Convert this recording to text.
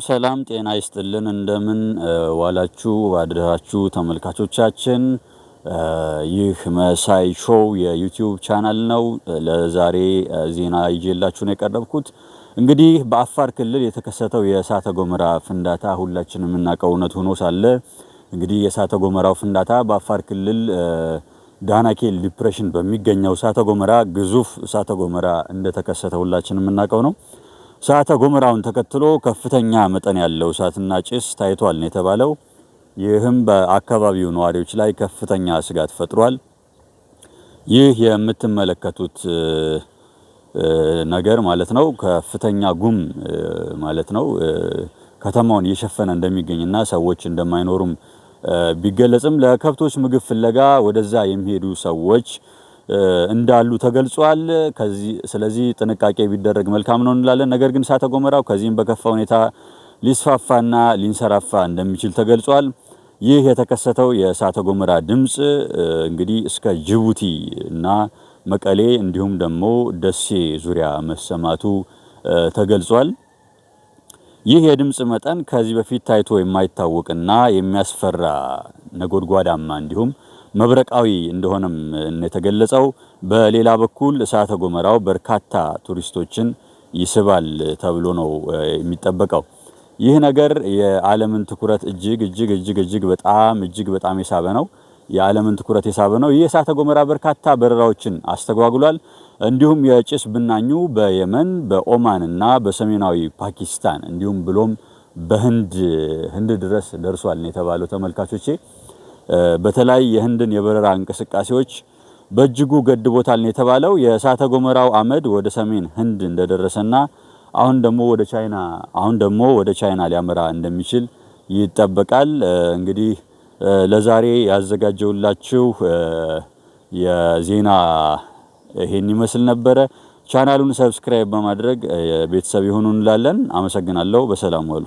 ሰላም ጤና ይስጥልን እንደምን ዋላችሁ አድራችሁ ተመልካቾቻችን። ይህ መሳይ ሾው የዩቲዩብ ቻናል ነው። ለዛሬ ዜና ይዤላችሁ ነው የቀረብኩት። እንግዲህ በአፋር ክልል የተከሰተው የእሳተ ገሞራ ፍንዳታ ሁላችንም የምናውቀው እውነት ሆኖ ሳለ እንግዲህ የእሳተ ገሞራው ፍንዳታ በአፋር ክልል ዳናኬል ዲፕሬሽን በሚገኘው እሳተ ገሞራ ግዙፍ እሳተ ገሞራ እንደተከሰተ ሁላችንም የምናውቀው ነው። እሳተ ገሞራውን ተከትሎ ከፍተኛ መጠን ያለው እሳትና ጭስ ታይቷል ነው የተባለው። ይህም በአካባቢው ነዋሪዎች ላይ ከፍተኛ ስጋት ፈጥሯል። ይህ የምትመለከቱት ነገር ማለት ነው ከፍተኛ ጉም ማለት ነው ከተማውን እየሸፈነ እንደሚገኝና ሰዎች እንደማይኖሩም ቢገለጽም ለከብቶች ምግብ ፍለጋ ወደዛ የሚሄዱ ሰዎች እንዳሉ ተገልጿል። ስለዚህ ጥንቃቄ ቢደረግ መልካም ነው እንላለን። ነገር ግን እሳተ ገሞራው ከዚህም በከፋ ሁኔታ ሊስፋፋና ሊንሰራፋ እንደሚችል ተገልጿል። ይህ የተከሰተው የእሳተ ገሞራ ድምጽ እንግዲህ እስከ ጅቡቲ እና መቀሌ እንዲሁም ደግሞ ደሴ ዙሪያ መሰማቱ ተገልጿል። ይህ የድምጽ መጠን ከዚህ በፊት ታይቶ የማይታወቅና የሚያስፈራ ነጎድጓዳማ እንዲሁም መብረቃዊ እንደሆነም የተገለጸው። በሌላ በኩል እሳተ ገሞራው በርካታ ቱሪስቶችን ይስባል ተብሎ ነው የሚጠበቀው። ይህ ነገር የዓለምን ትኩረት እጅግ በጣም የሳበ ነው። የዓለምን ትኩረት የሳበ ነው። ይህ እሳተ ገሞራ በርካታ በረራዎችን አስተጓጉሏል። እንዲሁም የጭስ ብናኙ በየመን በኦማን እና በሰሜናዊ ፓኪስታን እንዲሁም ብሎም በህንድ ድረስ ደርሷል ነው የተባለው። ተመልካቾቼ በተለይ የህንድን የበረራ እንቅስቃሴዎች በእጅጉ ገድቦታል ነው የተባለው። የእሳተ ገሞራው አመድ ወደ ሰሜን ህንድ እንደደረሰና አሁን ደግሞ ወደ ቻይና ሊያመራ እንደሚችል ይጠበቃል። እንግዲህ ለዛሬ ያዘጋጀውላችሁ የዜና ይሄን ይመስል ነበረ። ቻናሉን ሰብስክራይብ በማድረግ ቤተሰብ ይሁኑ እንላለን። አመሰግናለሁ። በሰላም ዋሉ።